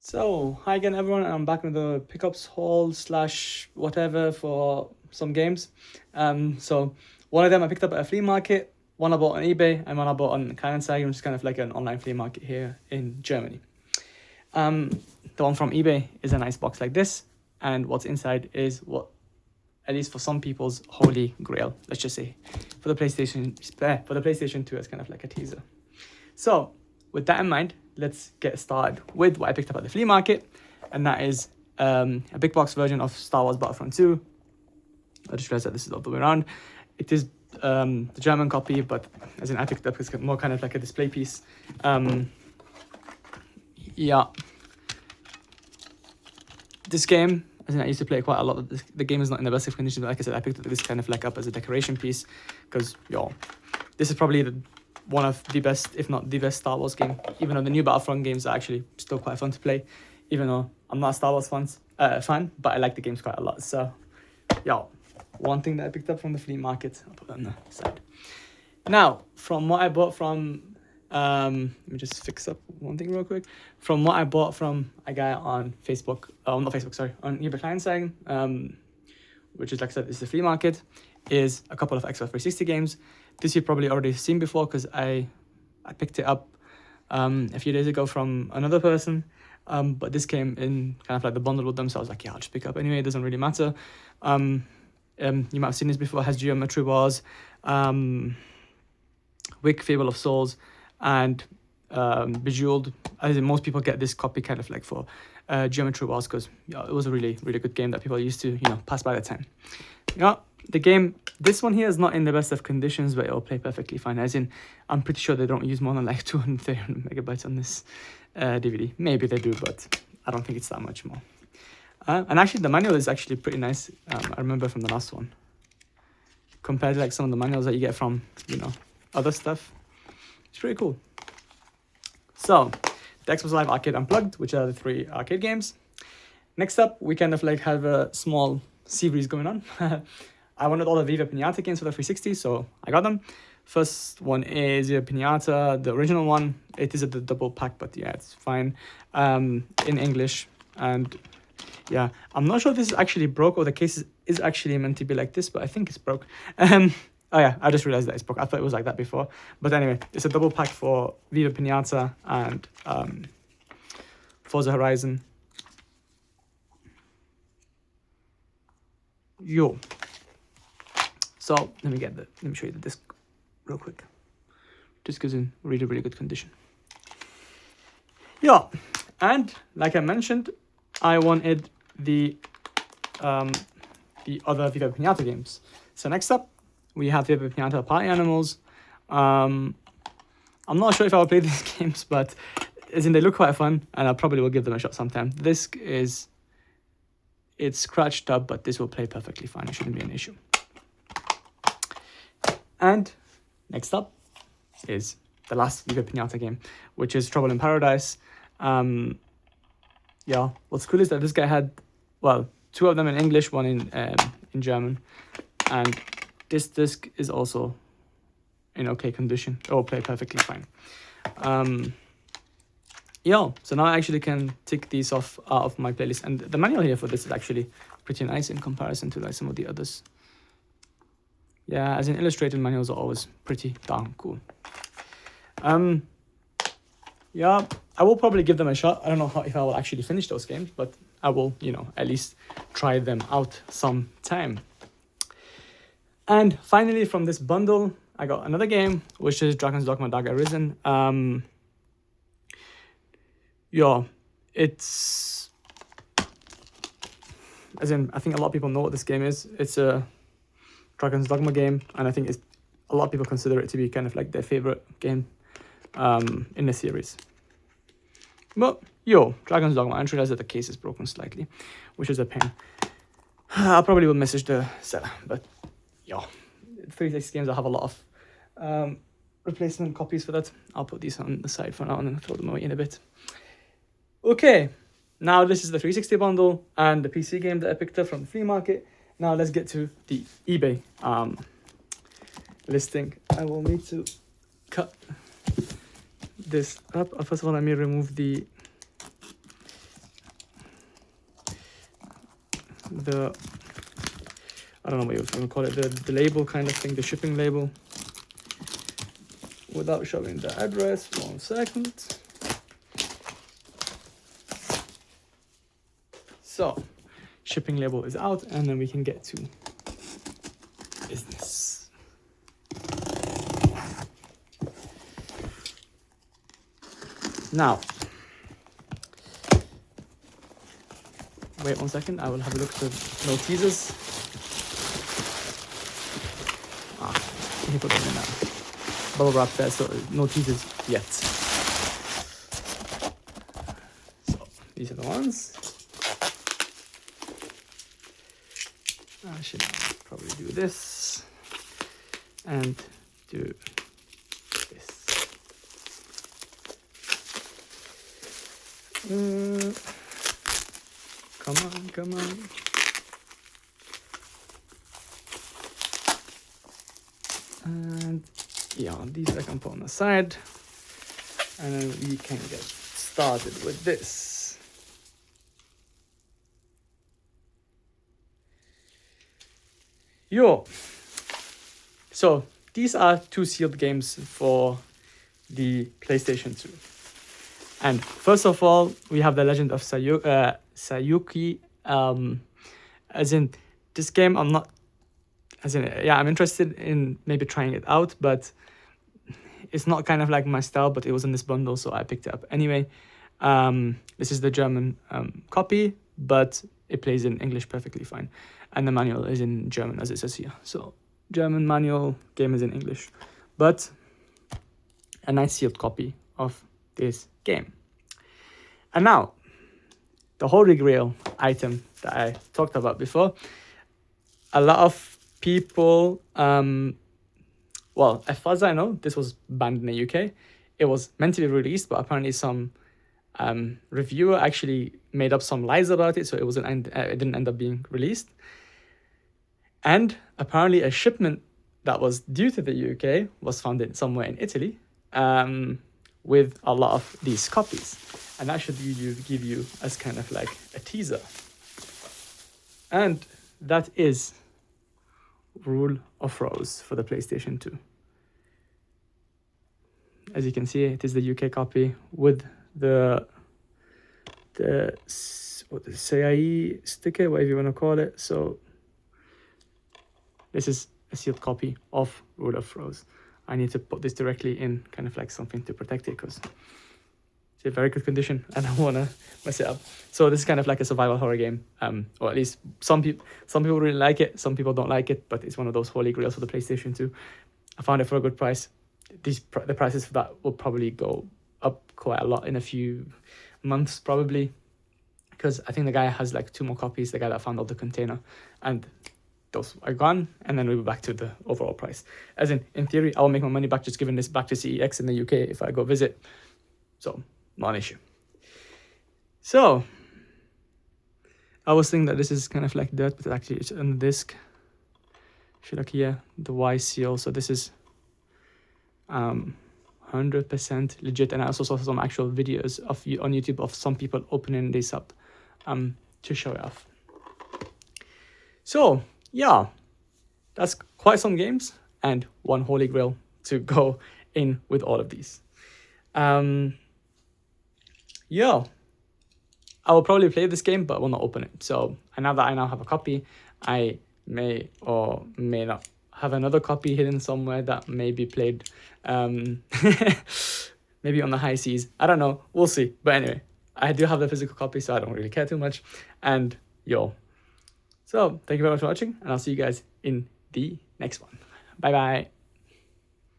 So, hi again everyone, I'm back with the pickups haul slash whatever for some games. So one of them I picked up at a flea market, one I bought on eBay, and one I bought on Kleinanzeigen, which is kind of like an online flea market here in Germany. The one from eBay is a nice box like this, and what's inside is what, at least for some people's, holy grail, let's just say. For the PlayStation 2, it's kind of like a teaser. So, with that in mind, let's get started with what I picked up at the flea market, and that is a big box version of Star Wars Battlefront 2. I just realized that this is the other way around. It is the German copy, but as in I picked it up, it's more kind of like a display piece. Yeah. This game, as in I used to play it quite a lot. The game is not in the best of condition, but like I said, I picked this kind of like up as a decoration piece because, this is probably one of the best, if not the best Star Wars game. Even though the new Battlefront games are actually still quite fun to play, even though I'm not a Star Wars fan, but I like the games quite a lot. So, one thing that I picked up from the flea market, I'll put that on the side. Now, from what I bought from, let me just fix up one thing real quick. From what I bought from a guy on Facebook, on eBay Kleinanzeigen, which is, like I said, is the flea market, is a couple of Xbox 360 games. This you've probably already seen before because I picked it up a few days ago from another person, but this came in kind of like the bundle with them, so I was like, I'll just pick it up anyway, it doesn't really matter. You might have seen this before. It has Geometry Wars, Wick, Fable of Souls, and Bejeweled. As in, most people get this copy kind of like for Geometry Wars because it was a really, really good game that people used to, pass by the time. The game, this one here is not in the best of conditions, but it'll play perfectly fine. As in, I'm pretty sure they don't use more than like 200, 300 megabytes on this DVD. Maybe they do, but I don't think it's that much more. And actually, the manual is actually pretty nice. I remember from the last one. Compared to like some of the manuals that you get from, other stuff. It's pretty cool. So, the Xbox Live Arcade Unplugged, which are the 3 arcade games. Next up, we kind of like have a small series going on. I wanted all the Viva Pinata games for the 360, so I got them. First one is Viva Pinata, the original one. It is a double pack, but yeah, it's fine. In English, and yeah, I'm not sure if this is actually broke or the case is actually meant to be like this, but I think it's broke. Oh yeah, I just realized that it's broke. I thought it was like that before. But anyway, it's a double pack for Viva Pinata and Forza Horizon. So let me show you the disc real quick. Disc is in really, really good condition. And like I mentioned, I wanted the other Viva Pinata games. So next up, we have Viva Pinata Party Animals. I'm not sure if I'll play these games, but as in they look quite fun, and I probably will give them a shot sometime. The disc it's scratched up, but this will play perfectly fine. It shouldn't be an issue. And next up is the last Viva Pinata game, which is Trouble in Paradise. What's cool is that this guy had, 2 of them in English, one in German, and this disc is also in okay condition. It will play perfectly fine. So now I actually can tick these off out of my playlist, and the manual here for this is actually pretty nice in comparison to like some of the others. Yeah, as in illustrated manuals are always pretty darn cool. I will probably give them a shot. I don't know if I will actually finish those games, but I will, at least try them out sometime. And finally, from this bundle, I got another game, which is Dragon's Dogma Dark Arisen. It's, as in, I think a lot of people know what this game is. It's a Dragon's Dogma game, and I think a lot of people consider it to be kind of like their favorite game in the series. But Dragon's Dogma. I realized that the case is broken slightly, which is a pain. I probably will message the seller, but 360 games, I have a lot of replacement copies for that. I'll put these on the side for now and then throw them away in a bit. Okay, now this is the 360 bundle and the PC game that I picked up from the flea market. Now let's get to the eBay listing. I will need to cut this up. First of all, let me remove the the, I don't know what you're going to call it, the label kind of thing, the shipping label, without showing the address. 1 second. So, shipping label is out, and then we can get to business. Now, wait 1 second, I will have a look at the no teasers. Let me put them in now. Bubble wrap there, so no teasers yet. So, these are the ones. I should probably do this and do this. Come on, come on. And yeah, these I can put on the side. And then we can get started with this. Yo. So these are 2 sealed games for the PlayStation 2. And first of all, we have The Legend of Sayuki. As in, this game, I'm interested in maybe trying it out, but it's not kind of like my style, but it was in this bundle, so I picked it up anyway. This is the German copy, but it plays in English perfectly fine. And the manual is in German, as it says here. So, German manual, game is in English. But a nice sealed copy of this game. And now, the Holy Grail item that I talked about before. A lot of people, well, as far as I know, this was banned in the UK. It was meant to be released, but apparently some reviewer actually made up some lies about it, so it didn't end up being released. And apparently a shipment that was due to the UK was found somewhere in Italy with a lot of these copies. And that should give you as kind of like a teaser. And that is Rule of Rose for the PlayStation 2. As you can see, it is the UK copy with the CAE sticker, whatever you want to call it. So this is a sealed copy of Rule of Rose. I need to put this directly in kind of like something to protect it because it's in very good condition. I don't want to mess it up. So this is kind of like a survival horror game, or at least some people really like it, some people don't like it, but it's one of those holy grails for the PlayStation 2. I found it for a good price. The prices for that will probably go up quite a lot in a few months, probably, because I think the guy has like 2 more copies, the guy that found out the container, and those are gone, and then we'll be back to the overall price. As in theory, I will make my money back just giving this back to CEX in the UK if I go visit. So, not an issue. So, I was thinking that this is kind of like dirt, but actually it's on the disc. If you look here, the Y seal, so this is 100% legit, and I also saw some actual videos on YouTube of some people opening this up to show it off. So, yeah, that's quite some games and one holy grail to go in with all of these. Yeah, I will probably play this game, but I will not open it. So now that I now have a copy, I may or may not have another copy hidden somewhere that may be played maybe on the high seas. I don't know. We'll see. But anyway, I do have the physical copy, so I don't really care too much. And so thank you very much for watching, and I'll see you guys in the next one. Bye bye.